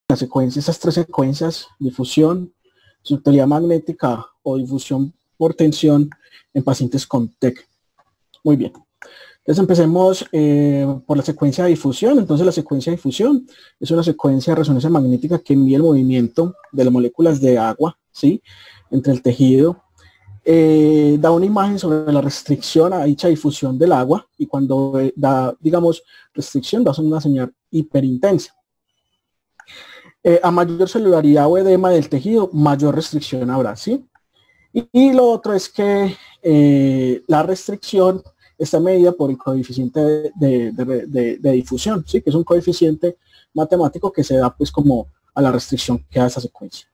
las secuencias, esas tres secuencias, difusión, subtotalidad magnética o difusión por tensión en pacientes con TEC. Muy bien. Entonces empecemos por la secuencia de difusión. Entonces la secuencia de difusión es una secuencia de resonancia magnética que envía el movimiento de las moléculas de agua, ¿sí?, entre el tejido. Da una imagen sobre la restricción a dicha difusión del agua, y cuando da, digamos, restricción, da una señal hiperintensa. A mayor celularidad o edema del tejido, mayor restricción habrá, ¿sí? Y lo otro es que la restricción está medida por el coeficiente de difusión, ¿sí?, que es un coeficiente matemático que se da pues como a la restricción que da esa secuencia.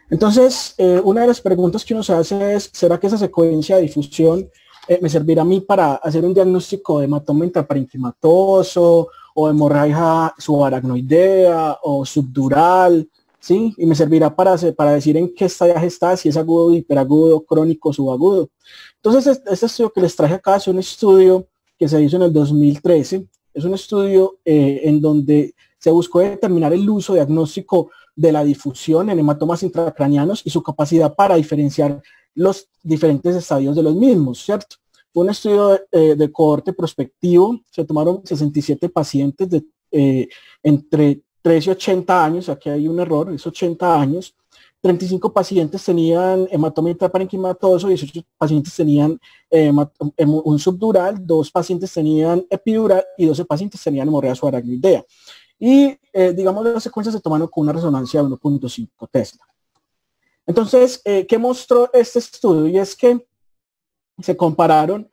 Entonces, una de las preguntas que uno se hace es, ¿será que esa secuencia de difusión me servirá a mí para hacer un diagnóstico de hematoma intraparenquimatoso o hemorragia subaracnoidea o subdural, ¿sí? Y me servirá para decir en qué estadio está, si es agudo, hiperagudo, crónico, subagudo. Entonces, este estudio que les traje acá es un estudio que se hizo en el 2013. Es un estudio en donde se buscó determinar el uso diagnóstico de la difusión en hematomas intracraneanos y su capacidad para diferenciar los diferentes estadios de los mismos, ¿cierto? Fue un estudio de cohorte prospectivo. Se tomaron 67 pacientes entre 3 y 80 años, aquí hay un error, es 80 años. 35 pacientes tenían hematoma intraparenquimatoso, 18 pacientes tenían un subdural, 2 pacientes tenían epidural y 12 pacientes tenían hemorragia subaracnoidea. Y digamos, las secuencias se tomaron con una resonancia de 1.5 Tesla. Entonces, ¿qué mostró este estudio? Y es que se compararon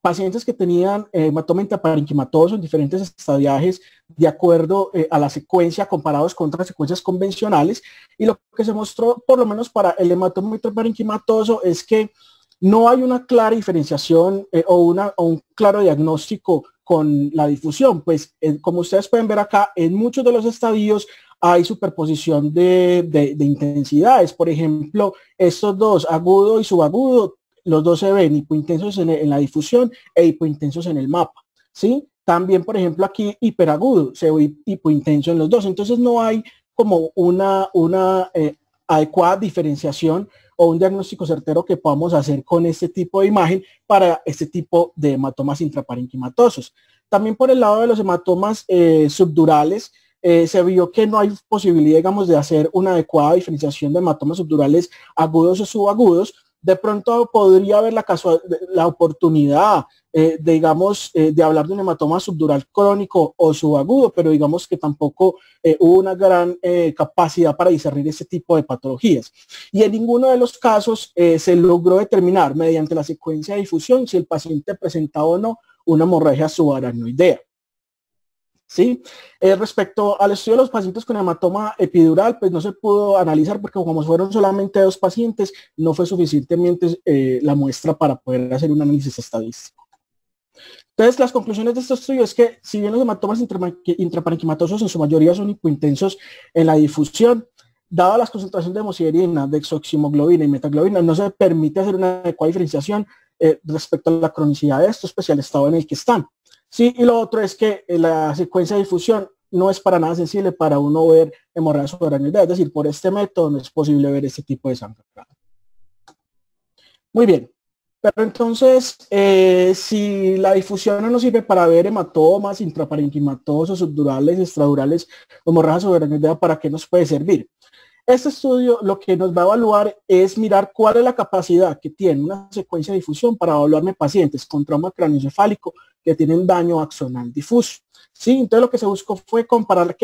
pacientes que tenían hematoma intraparenquimatoso en diferentes estadiajes de acuerdo a la secuencia, comparados con otras secuencias convencionales, y lo que se mostró, por lo menos para el hematoma intraparenquimatoso, es que no hay una clara diferenciación o un claro diagnóstico con la difusión. Pues como ustedes pueden ver acá, en muchos de los estadios hay superposición de intensidades. Por ejemplo, estos dos, agudo y subagudo, los dos se ven hipointensos en la difusión e hipointensos en el mapa, ¿sí? También, por ejemplo, aquí hiperagudo, se ve hipointenso en los dos. Entonces no hay como una adecuada diferenciación o un diagnóstico certero que podamos hacer con este tipo de imagen para este tipo de hematomas intraparenquimatosos. También por el lado de los hematomas subdurales, se vio que no hay posibilidad, digamos, de hacer una adecuada diferenciación de hematomas subdurales agudos o subagudos. De pronto podría haber la oportunidad, digamos, de hablar de un hematoma subdural crónico o subagudo, pero digamos que tampoco hubo una gran capacidad para discernir ese tipo de patologías. Y en ninguno de los casos se logró determinar mediante la secuencia de difusión si el paciente presentaba o no una hemorragia subaracnoidea. ¿Sí? Respecto al estudio de los pacientes con hematoma epidural, pues no se pudo analizar porque como fueron solamente 2 pacientes, no fue suficientemente la muestra para poder hacer un análisis estadístico. Entonces, las conclusiones de este estudio es que si bien los hematomas intraparenquimatosos en su mayoría son hipointensos en la difusión, dada las concentraciones de hemosiderina, desoximoglobina y metaglobina, no se permite hacer una adecuada diferenciación respecto a la cronicidad de estos, pues al estado en el que están. Sí, y lo otro es que la secuencia de difusión no es para nada sensible para uno ver hemorragia subaracnoidea, es decir, por este método no es posible ver este tipo de sangre. Muy bien, pero entonces, si la difusión no nos sirve para ver hematomas intraparenquimatosos, subdurales, extradurales, hemorragia subaracnoidea, ¿para qué nos puede servir? Este estudio lo que nos va a evaluar es mirar cuál es la capacidad que tiene una secuencia de difusión para evaluarme pacientes con trauma craneoencefálico que tienen daño axonal difuso. ¿Sí? Entonces lo que se buscó fue comparar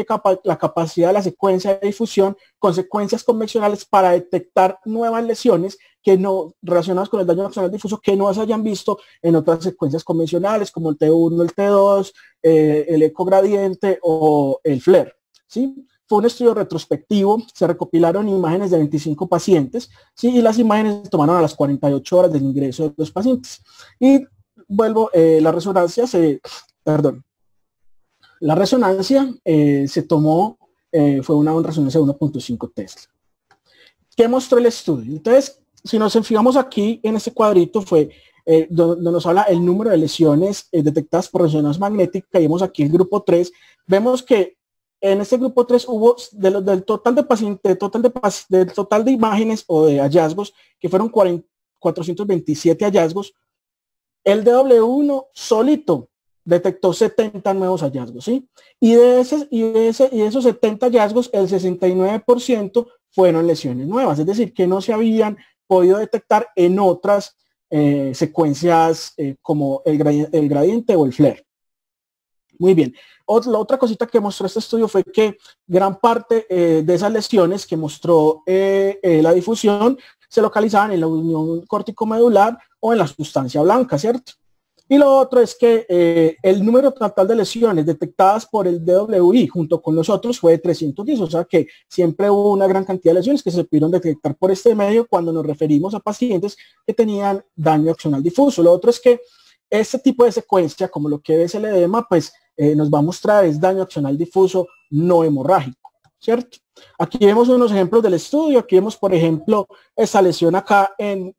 la capacidad de la secuencia de difusión con secuencias convencionales para detectar nuevas lesiones que no relacionadas con el daño axonal difuso que no se hayan visto en otras secuencias convencionales como el T1, el T2, el ecogradiente o el FLAIR. ¿Sí? Fue un estudio retrospectivo, se recopilaron imágenes de 25 pacientes, ¿sí? Y las imágenes se tomaron a las 48 horas del ingreso de los pacientes. Y vuelvo, la resonancia se tomó, fue una resonancia de 1.5 Tesla. ¿Qué mostró el estudio? Entonces, si nos fijamos aquí en este cuadrito, fue donde nos habla el número de lesiones detectadas por resonancia magnética, y vemos aquí el grupo 3, vemos que en este grupo 3 hubo del total de pacientes, del total de imágenes o de hallazgos, que fueron 427 hallazgos, el DW1 solito detectó 70 nuevos hallazgos, ¿sí? Y de esos 70 hallazgos, el 69% fueron lesiones nuevas, es decir, que no se habían podido detectar en otras secuencias como el gradiente o el FLAIR. Muy bien. La otra cosita que mostró este estudio fue que gran parte de esas lesiones que mostró la difusión se localizaban en la unión córtico-medular o en la sustancia blanca, ¿cierto? Y lo otro es que el número total de lesiones detectadas por el DWI junto con los otros fue de 310, o sea que siempre hubo una gran cantidad de lesiones que se pudieron detectar por este medio cuando nos referimos a pacientes que tenían daño axonal difuso. Lo otro es que este tipo de secuencia, como lo que es el edema, pues nos va a mostrar es daño axonal difuso no hemorrágico, ¿cierto? Aquí vemos unos ejemplos del estudio. Aquí vemos, por ejemplo, esa lesión acá en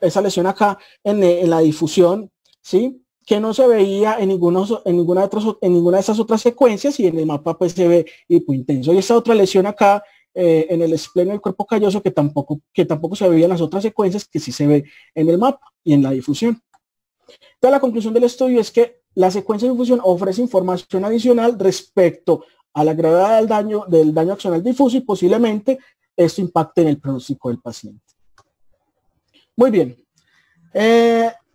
la difusión, ¿sí? Que no se veía en ninguna de esas otras secuencias, y en el mapa pues se ve hipointenso. Y esta otra lesión acá en el espleno del cuerpo calloso que tampoco se veía en las otras secuencias, que sí se ve en el mapa y en la difusión. Entonces la conclusión del estudio es que la secuencia de difusión ofrece información adicional respecto a la gravedad del daño axonal difuso, y posiblemente esto impacte en el pronóstico del paciente. Muy bien.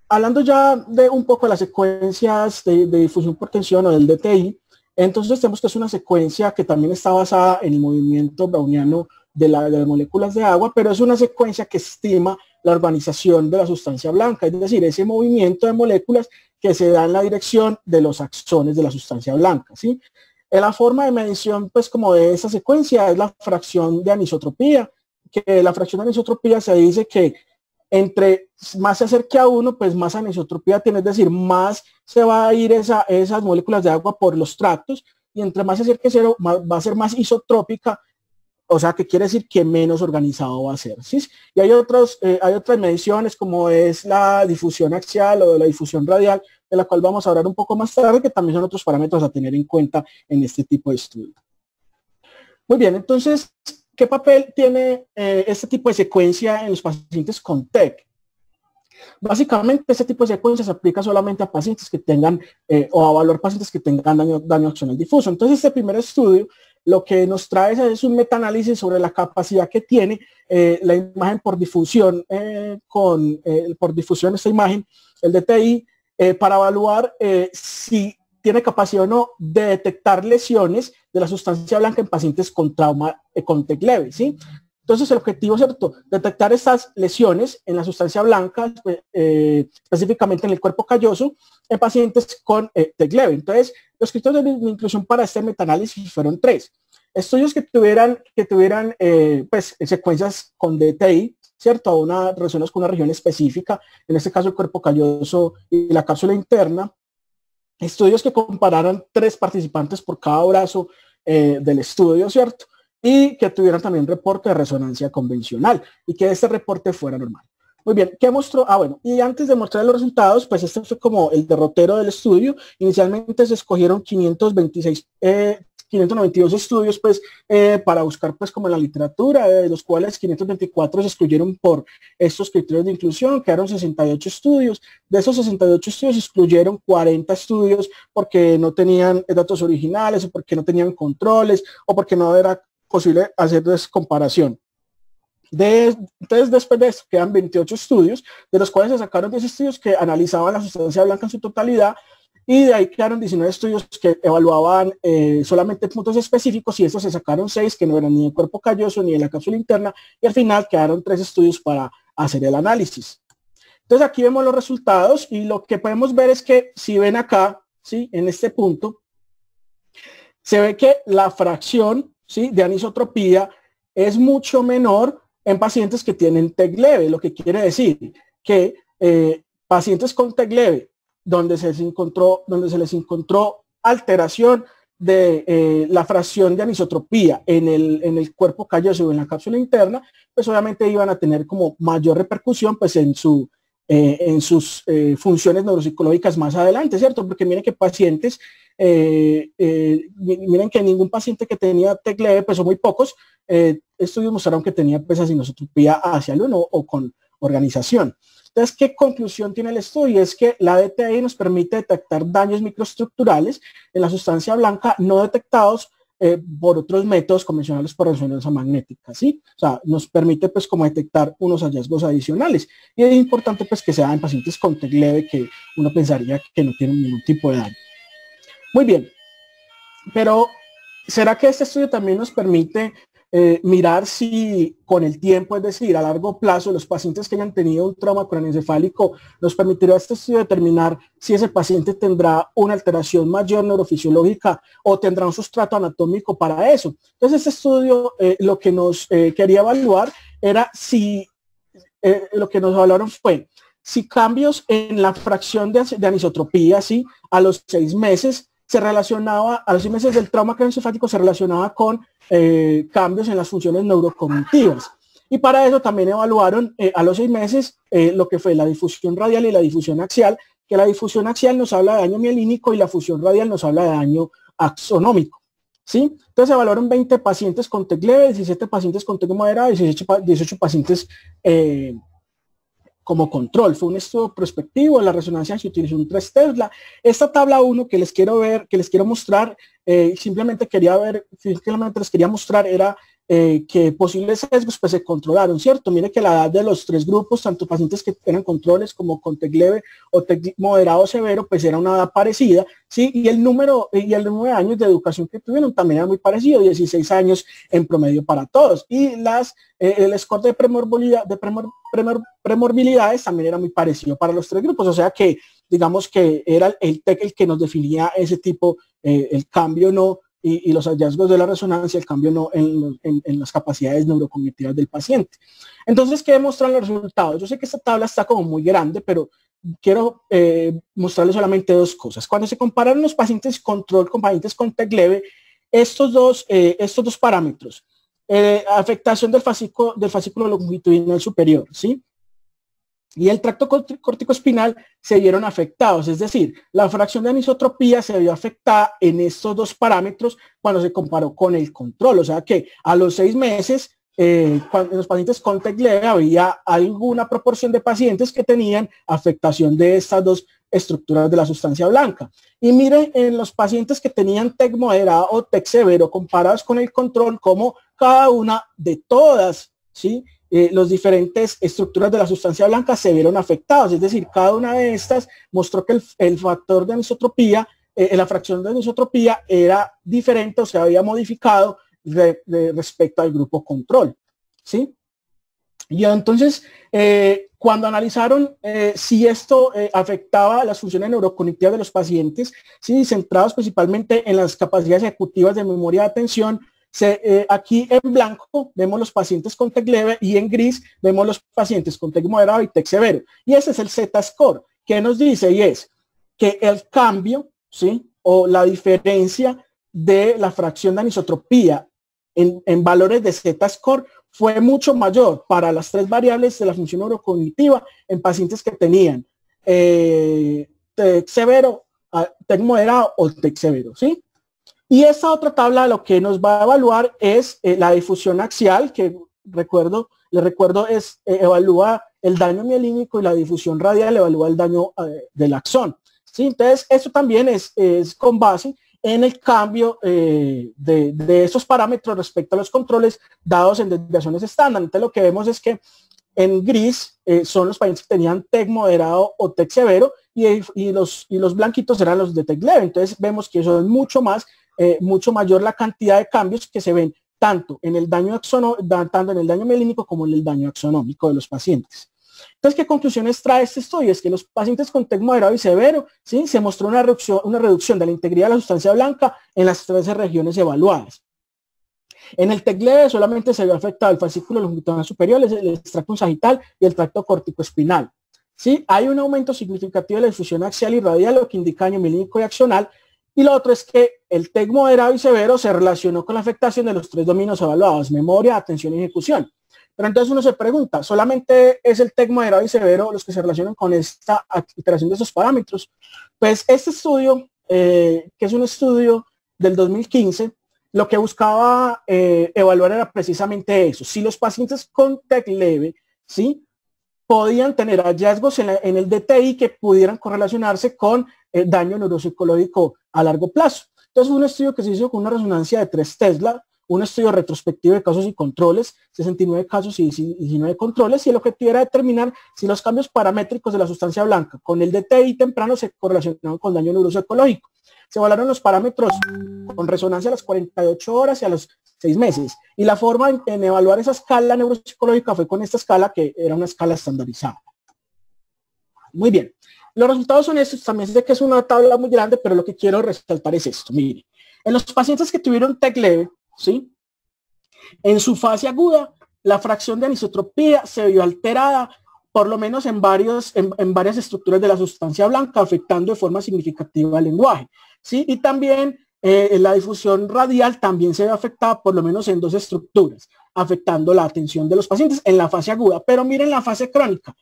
Hablando ya de un poco de las secuencias de difusión por tensión o del DTI, entonces tenemos que es una secuencia que también está basada en el movimiento browniano de las moléculas de agua, pero es una secuencia que estima la urbanización de la sustancia blanca, es decir, ese movimiento de moléculas que se da en la dirección de los axones de la sustancia blanca, ¿sí? La forma de medición, pues, como de esa secuencia es la fracción de anisotropía, que la fracción de anisotropía se dice que entre más se acerque a 1, pues más anisotropía tiene, es decir, más se va a ir esas moléculas de agua por los tractos, y entre más se acerque a 0, va a ser más isotrópica, o sea, que quiere decir que menos organizado va a ser, ¿sí? Y hay otras mediciones, como es la difusión axial o la difusión radial, de la cual vamos a hablar un poco más tarde, que también son otros parámetros a tener en cuenta en este tipo de estudio. Muy bien, entonces, ¿qué papel tiene este tipo de secuencia en los pacientes con TEC? Básicamente, este tipo de secuencia se aplica solamente a pacientes que tengan, o a evaluar pacientes que tengan daño axonal difuso. Entonces, este primer estudio lo que nos trae es un metaanálisis sobre la capacidad que tiene la imagen por difusión, por difusión esta imagen, el DTI, para evaluar si tiene capacidad o no de detectar lesiones de la sustancia blanca en pacientes con trauma con TEC leve, ¿sí? Entonces el objetivo es, ¿cierto?, detectar estas lesiones en la sustancia blanca, específicamente en el cuerpo calloso, en pacientes con TEC leve. Entonces, los criterios de inclusión para este metaanálisis fueron 3. Estudios que tuvieran pues, secuencias con DTI, ¿cierto?, o relacionadas con una región específica, en este caso el cuerpo calloso y la cápsula interna. Estudios que compararan 3 participantes por cada brazo del estudio, ¿cierto?, y que tuvieran también reporte de resonancia convencional y que este reporte fuera normal. Muy bien, ¿qué mostró? Bueno, y antes de mostrar los resultados, pues este fue como el derrotero del estudio. Inicialmente se escogieron 592 estudios, pues, para buscar, pues, como en la literatura, de los cuales 524 se excluyeron por estos criterios de inclusión. Quedaron 68 estudios. De esos 68 estudios se excluyeron 40 estudios porque no tenían datos originales, o porque no tenían controles, o porque no era posible hacer comparación. Entonces, después de esto, quedan 28 estudios, de los cuales se sacaron 10 estudios que analizaban la sustancia blanca en su totalidad, y de ahí quedaron 19 estudios que evaluaban solamente puntos específicos, y estos se sacaron 6 que no eran ni de cuerpo calloso ni de la cápsula interna, y al final quedaron 3 estudios para hacer el análisis. Entonces aquí vemos los resultados, y lo que podemos ver es que, si ven acá, ¿sí?, en este punto, se ve que la fracción, ¿sí?, de anisotropía es mucho menor en pacientes que tienen TEC leve, lo que quiere decir que pacientes con TEC leve, donde se les encontró alteración de la fracción de anisotropía en el cuerpo calloso o en la cápsula interna, pues obviamente iban a tener como mayor repercusión, pues, en su en sus funciones neuropsicológicas más adelante, ¿cierto? Porque miren que pacientes, miren que ningún paciente que tenía TEC leve, pues son muy pocos, estudios mostraron que tenía pues anisotropía hacia el 1 o con organización. Entonces, ¿qué conclusión tiene el estudio? Es que la DTI nos permite detectar daños microestructurales en la sustancia blanca no detectados por otros métodos convencionales por resonancia magnética, ¿sí? O sea, nos permite pues como detectar unos hallazgos adicionales. Y es importante pues que sea en pacientes con TEC leve, que uno pensaría que no tienen ningún tipo de daño. Muy bien, pero ¿será que este estudio también nos permite mirar si con el tiempo, es decir, a largo plazo, los pacientes que hayan tenido un trauma craneoencefálico, nos permitirá este estudio determinar si ese paciente tendrá una alteración mayor neurofisiológica o tendrá un sustrato anatómico para eso? Entonces, este estudio lo que nos quería evaluar era si, lo que nos evaluaron fue si cambios en la fracción de anisotropía, ¿sí? A los 6 meses, se relacionaba, a los 6 meses del trauma craneoencefálico se relacionaba con cambios en las funciones neurocognitivas. Y para eso también evaluaron a los 6 meses lo que fue la difusión radial y la difusión axial, que la difusión axial nos habla de daño mielínico y la fusión radial nos habla de daño axonómico, ¿sí? Entonces evaluaron 20 pacientes con TEC leve, 17 pacientes con TEC moderado y 18 pacientes como control. Fue un estudio prospectivo, la resonancia se utilizó un 3 Tesla. Esta tabla 1 que les quiero ver, que les quiero mostrar, simplemente les quería mostrar era que posibles sesgos pues se controlaron, ¿cierto? Mire que la edad de los 3 grupos, tanto pacientes que eran controles como con TEC leve o TEC moderado o severo, pues era una edad parecida, ¿sí? Y el número de años de educación que tuvieron también era muy parecido, 16 años en promedio para todos. Y el score de premorbilidades también era muy parecido para los 3 grupos, o sea que digamos que era el TEC el que nos definía ese tipo, el cambio no, y los hallazgos de la resonancia, el cambio no en las capacidades neurocognitivas del paciente. Entonces, ¿qué demuestran los resultados? Yo sé que esta tabla está como muy grande, pero quiero mostrarles solamente 2 cosas. Cuando se compararon los pacientes control con pacientes con TEC leve, estos dos parámetros, afectación del fascículo longitudinal superior, ¿sí? Y el tracto corticoespinal se vieron afectados, es decir, la fracción de anisotropía se vio afectada en estos 2 parámetros cuando se comparó con el control, o sea que a los 6 meses, en los pacientes con TEC leve había alguna proporción de pacientes que tenían afectación de estas 2 estructuras de la sustancia blanca. Y miren en los pacientes que tenían TEC moderado o TEC severo comparados con el control, como cada una de todas, ¿sí? Los diferentes estructuras de la sustancia blanca se vieron afectados, es decir, cada una de estas mostró que el factor de anisotropía, la fracción de anisotropía era diferente o se había modificado respecto al grupo control, ¿sí? Y entonces, cuando analizaron si esto afectaba las funciones neurocognitivas de los pacientes, ¿sí? Centrados principalmente en las capacidades ejecutivas de memoria de atención, aquí en blanco vemos los pacientes con TEC leve y en gris vemos los pacientes con TEC moderado y TEC severo. Y ese es el Z-score. ¿Qué nos dice? Y es que el cambio, ¿sí? O la diferencia de la fracción de anisotropía en valores de Z-score fue mucho mayor para las 3 variables de la función neurocognitiva en pacientes que tenían TEC severo, TEC moderado o TEC severo, ¿sí? Y esta otra tabla lo que nos va a evaluar es la difusión axial, que les recuerdo evalúa el daño mielínico, y la difusión radial evalúa el daño del axón, ¿sí? Entonces, esto también es con base en el cambio de estos parámetros respecto a los controles dados en desviaciones estándar. Entonces, lo que vemos es que en gris son los pacientes que tenían TEC moderado o TEC severo, y los blanquitos eran los de TEC leve. Entonces, vemos que eso es mucho mayor la cantidad de cambios que se ven tanto en el daño mielínico como en el daño axonómico de los pacientes. Entonces, ¿qué conclusiones trae este estudio? Es que los pacientes con TEC moderado y severo, ¿sí? Se mostró una reducción de la integridad de la sustancia blanca en las 13 regiones evaluadas. En el TEC leve solamente se vio afectado el fascículo longitudinal superior, el extracto sagital y el tracto corticoespinal, ¿sí? Hay un aumento significativo de la difusión axial y radial, lo que indica daño mielínico y axonal. Y lo otro es que el TEC moderado y severo se relacionó con la afectación de los 3 dominios evaluados: memoria, atención y ejecución. Pero entonces uno se pregunta, ¿solamente es el TEC moderado y severo los que se relacionan con esta alteración de esos parámetros? Pues este estudio, que es un estudio del 2015, lo que buscaba evaluar era precisamente eso. Si los pacientes con TEC leve, ¿sí?, podían tener hallazgos en el DTI que pudieran correlacionarse con daño neuropsicológico a largo plazo. Entonces, un estudio que se hizo con una resonancia de 3 Tesla, un estudio retrospectivo de casos y controles, 69 casos y 19 controles, y el objetivo era determinar si los cambios paramétricos de la sustancia blanca con el DTI temprano se correlacionaban con daño neuropsicológico. Se evaluaron los parámetros con resonancia a las 48 horas y a los 6 meses. Y la forma en evaluar esa escala neuropsicológica fue con esta escala, que era una escala estandarizada. Muy bien. Los resultados son estos. También sé que es una tabla muy grande, pero lo que quiero resaltar es esto. Miren, en los pacientes que tuvieron TEC leve, ¿sí?, en su fase aguda, la fracción de anisotropía se vio alterada, por lo menos en varias estructuras de la sustancia blanca, afectando de forma significativa el lenguaje, ¿sí? Y también la difusión radial también se ve afectada por lo menos en 2 estructuras, afectando la atención de los pacientes en la fase aguda. Pero miren la fase crónica.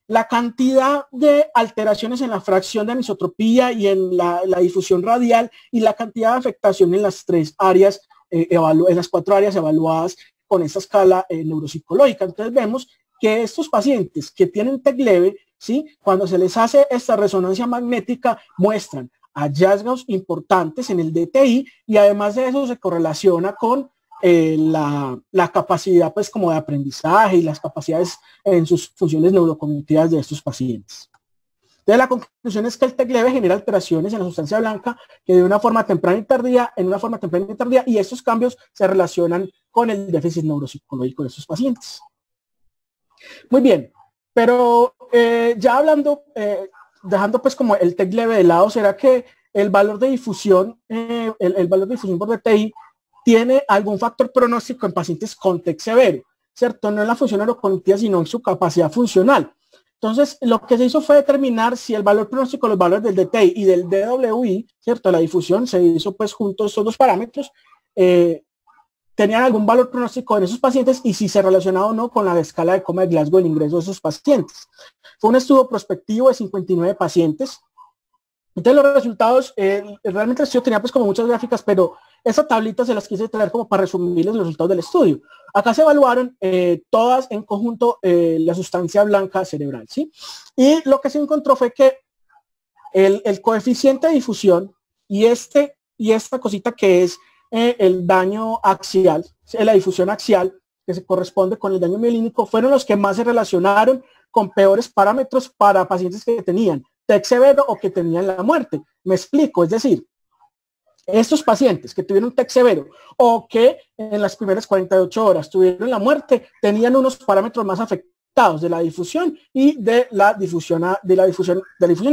La cantidad de alteraciones en la fracción de anisotropía y en la difusión radial, y la cantidad de afectación en las 3 áreas, en las 4 áreas evaluadas con esta escala neuropsicológica. Entonces vemos que estos pacientes que tienen TEC leve, ¿sí?, cuando se les hace esta resonancia magnética, muestran hallazgos importantes en el DTI, y además de eso se correlaciona con la capacidad, pues, como de aprendizaje y las capacidades en sus funciones neurocognitivas de estos pacientes. Entonces la conclusión es que el TEC leve genera alteraciones en la sustancia blanca que de una forma temprana y tardía, y estos cambios se relacionan con el déficit neuropsicológico de estos pacientes. Muy bien, pero ya hablando, dejando pues como el TEC leve de lado, ¿será que el valor de difusión, el valor de difusión por DTI tiene algún factor pronóstico en pacientes con TEC severo? ¿Cierto? No en la función neurocognitiva, sino en su capacidad funcional. Entonces, lo que se hizo fue determinar si el valor pronóstico, los valores del DTI y del DWI, ¿cierto?, la difusión, se hizo pues juntos estos 2 parámetros, tenían algún valor pronóstico en esos pacientes, y si se relacionaba o no con la escala de coma de Glasgow el ingreso de esos pacientes. Fue un estudio prospectivo de 59 pacientes. Entonces los resultados, realmente el estudio tenía pues como muchas gráficas, pero esa tablita se las quise traer como para resumirles los resultados del estudio. Acá se evaluaron todas en conjunto la sustancia blanca cerebral, ¿sí? Y lo que se encontró fue que el coeficiente de difusión y esta cosita que es el daño axial, la difusión axial, que se corresponde con el daño mielínico, fueron los que más se relacionaron con peores parámetros para pacientes que tenían TEC severo o que tenían la muerte. Me explico, es decir, estos pacientes que tuvieron TEC severo o que en las primeras 48 horas tuvieron la muerte, tenían unos parámetros más afectados de la difusión y de la difusión y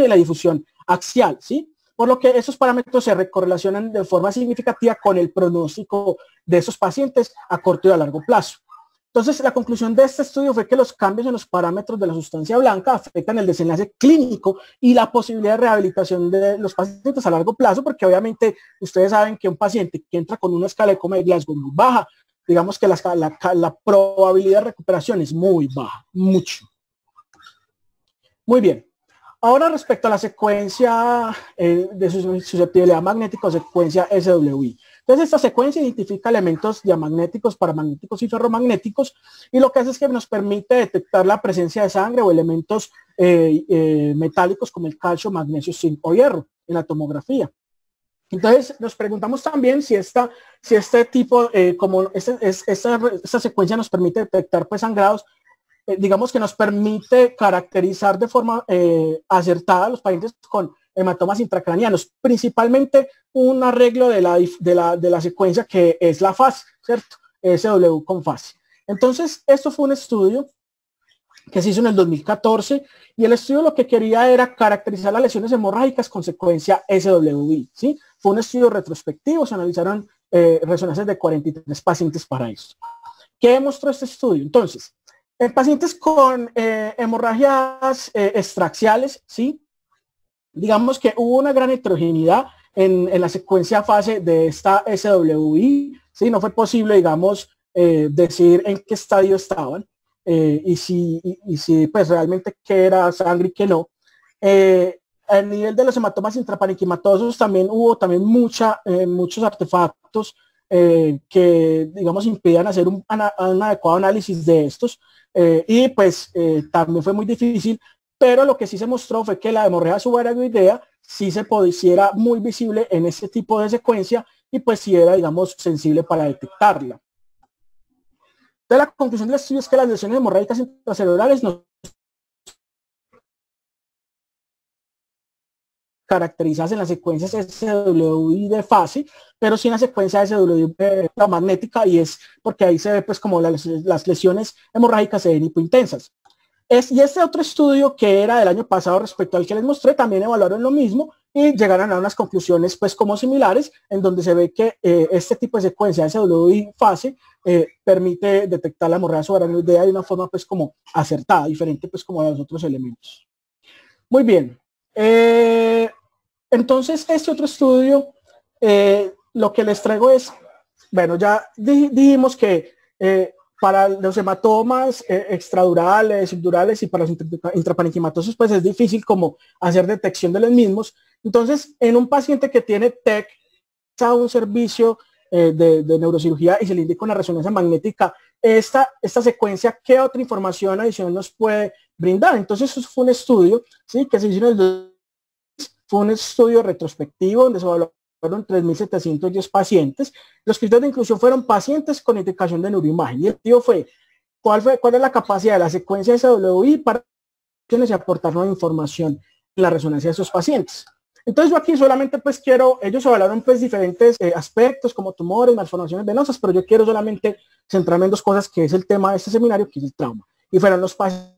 la difusión axial, ¿sí? Por lo que esos parámetros se correlacionan de forma significativa con el pronóstico de esos pacientes a corto y a largo plazo. Entonces, la conclusión de este estudio fue que los cambios en los parámetros de la sustancia blanca afectan el desenlace clínico y la posibilidad de rehabilitación de los pacientes a largo plazo, porque obviamente ustedes saben que un paciente que entra con una escala de coma de Glasgow muy baja, digamos que la probabilidad de recuperación es muy baja, mucho. Muy bien. Ahora respecto a la secuencia de susceptibilidad magnética o secuencia SWI. Entonces esta secuencia identifica elementos diamagnéticos, paramagnéticos y ferromagnéticos, y lo que hace es que nos permite detectar la presencia de sangre o elementos metálicos como el calcio, magnesio, zinc o hierro en la tomografía. Entonces nos preguntamos también si esta secuencia nos permite detectar pues sangrados, digamos que nos permite caracterizar de forma acertada a los pacientes con hematomas intracranianos, principalmente un arreglo de la secuencia que es la fase, ¿cierto? SW con fase. Entonces, esto fue un estudio que se hizo en el 2014, y el estudio lo que quería era caracterizar las lesiones hemorrágicas con secuencia SWI, ¿sí? Fue un estudio retrospectivo, se analizaron resonancias de 43 pacientes para esto. ¿Qué demostró este estudio? Entonces, en pacientes con hemorragias extraxiales, ¿sí? Digamos que hubo una gran heterogeneidad en la secuencia fase de esta SWI, ¿sí? No fue posible, digamos, decir en qué estadio estaban. y si pues realmente qué era sangre y qué no. A nivel de los hematomas intraparenquimatosos también hubo también muchos artefactos que, digamos, impedían hacer un adecuado análisis de estos, y pues también fue muy difícil, pero lo que sí se mostró fue que la hemorragia subaracnoidea sí era muy visible en ese tipo de secuencia y pues sí era, digamos, sensible para detectarla. Entonces la conclusión del estudio es que las lesiones hemorrágicas intracelulares no caracterizadas en las secuencias SWI de fase, pero sí en la secuencia SWI magnética, y es porque ahí se ve pues como las lesiones hemorrágicas se ven hipointensas. Y este otro estudio que era del año pasado respecto al que les mostré, también evaluaron lo mismo y llegaron a unas conclusiones pues como similares, en donde se ve que este tipo de secuencia SWI fase permite detectar la hemorragia subaracnoidea de una forma pues como acertada, diferente pues como a los otros elementos. Muy bien. Entonces, este otro estudio, lo que les traigo es, bueno, ya dijimos que para los hematomas extradurales, subdurales y para los intraparenquimatosos, pues es difícil como hacer detección de los mismos. Entonces, en un paciente que tiene TEC, a un servicio de neurocirugía y se le indica una resonancia magnética, esta secuencia, ¿qué otra información adicional nos puede brindar? Entonces, eso fue un estudio, ¿sí?, que se hizo en el fue un estudio retrospectivo donde se evaluaron 3.710 pacientes. Los criterios de inclusión fueron pacientes con indicación de neuroimagen. Y el objetivo fue, ¿cuál es la capacidad de la secuencia SWI para aportar nueva información en la resonancia de esos pacientes? Entonces yo aquí solamente pues ellos evaluaron pues diferentes aspectos como tumores, malformaciones venosas, pero yo quiero solamente centrarme en dos cosas, que es el tema de este seminario, que es el trauma. Y fueron los pacientes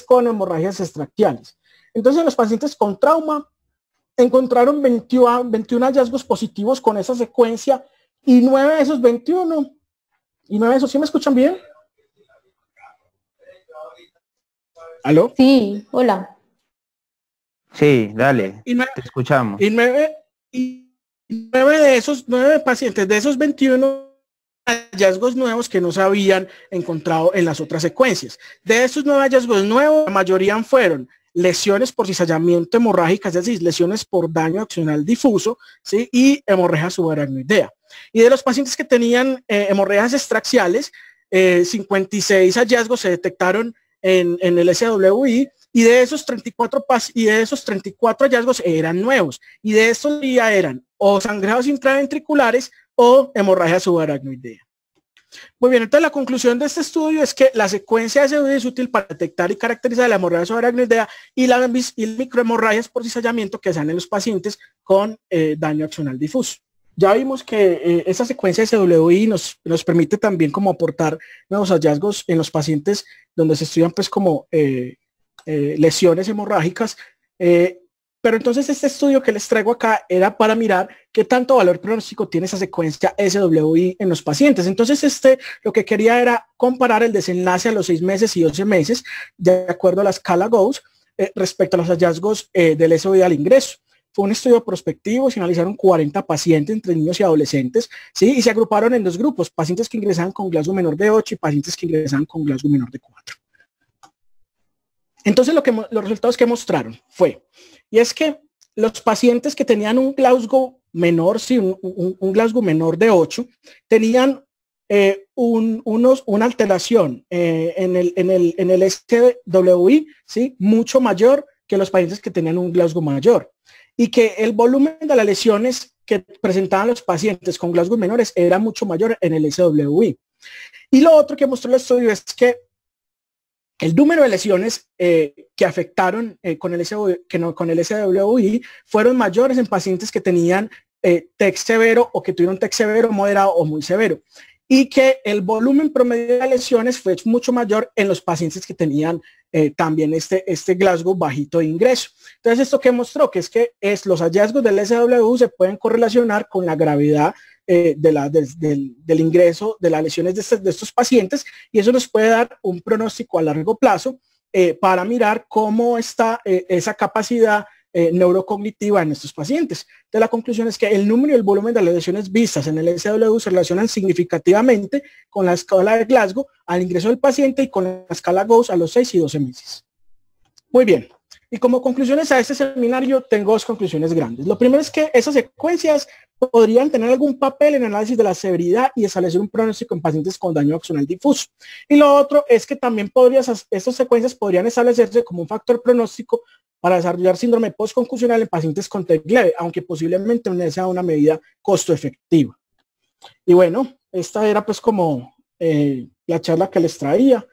con hemorragias extractiales. Entonces, en los pacientes con trauma encontraron 21 hallazgos positivos con esa secuencia, y 9 de esos 21, y 9 de esos, ¿sí me escuchan bien? ¿Aló? Sí, hola. Sí, dale, te escuchamos. Y 9 de esos 9 pacientes, de esos 21 hallazgos nuevos que no se habían encontrado en las otras secuencias. De esos 9 hallazgos nuevos, la mayoría fueron lesiones por cizallamiento hemorrágica, es decir, lesiones por daño accional difuso, ¿sí?, y hemorragia subaracnoidea. Y de los pacientes que tenían hemorragias extraxiales, 56 hallazgos se detectaron en el SWI, y de esos 34 hallazgos eran nuevos, y de estos ya eran o sangrados intraventriculares o hemorragia subaracnoidea. Muy bien, entonces la conclusión de este estudio es que la secuencia SWI es útil para detectar y caracterizar la hemorragia subaracnoidea y las microhemorragias por cizallamiento que se dan en los pacientes con daño axonal difuso. Ya vimos que esa secuencia SWI nos permite también como aportar nuevos hallazgos en los pacientes donde se estudian pues como lesiones hemorrágicas, pero entonces este estudio que les traigo acá era para mirar qué tanto valor pronóstico tiene esa secuencia SWI en los pacientes. Entonces lo que quería era comparar el desenlace a los 6 meses y 12 meses de acuerdo a la escala GOES respecto a los hallazgos del SWI al ingreso. Fue un estudio prospectivo, se analizaron 40 pacientes entre niños y adolescentes, ¿sí?, y se agruparon en 2 grupos, pacientes que ingresaban con Glasgow menor de 8 y pacientes que ingresaban con Glasgow menor de 4. Entonces los resultados que mostraron fue, y es que los pacientes que tenían un Glasgow menor, sí, un Glasgow menor de 8, tenían una alteración en el SWI, ¿sí?, mucho mayor que los pacientes que tenían un Glasgow mayor, y que el volumen de las lesiones que presentaban los pacientes con Glasgow menores era mucho mayor en el SWI. Y lo otro que mostró el estudio es que el número de lesiones que afectaron con el SWI fueron mayores en pacientes que tenían TEC severo o que tuvieron TEC severo, moderado o muy severo, y que el volumen promedio de lesiones fue mucho mayor en los pacientes que tenían también este Glasgow bajito de ingreso. Entonces, esto que mostró que los hallazgos del SWI se pueden correlacionar con la gravedad del ingreso de las lesiones de estos pacientes, y eso nos puede dar un pronóstico a largo plazo para mirar cómo está esa capacidad neurocognitiva en estos pacientes. Entonces, la conclusión es que el número y el volumen de las lesiones vistas en el SW se relacionan significativamente con la escala de Glasgow al ingreso del paciente y con la escala GAUSS a los 6 y 12 meses. Muy bien. Y como conclusiones a este seminario tengo dos conclusiones grandes. Lo primero es que esas secuencias podrían tener algún papel en el análisis de la severidad y establecer un pronóstico en pacientes con daño axonal difuso. Y lo otro es que también estas secuencias podrían establecerse como un factor pronóstico para desarrollar síndrome postconcusional en pacientes con TEC leve, aunque posiblemente no sea una medida costo efectiva. Y bueno, esta era pues como la charla que les traía.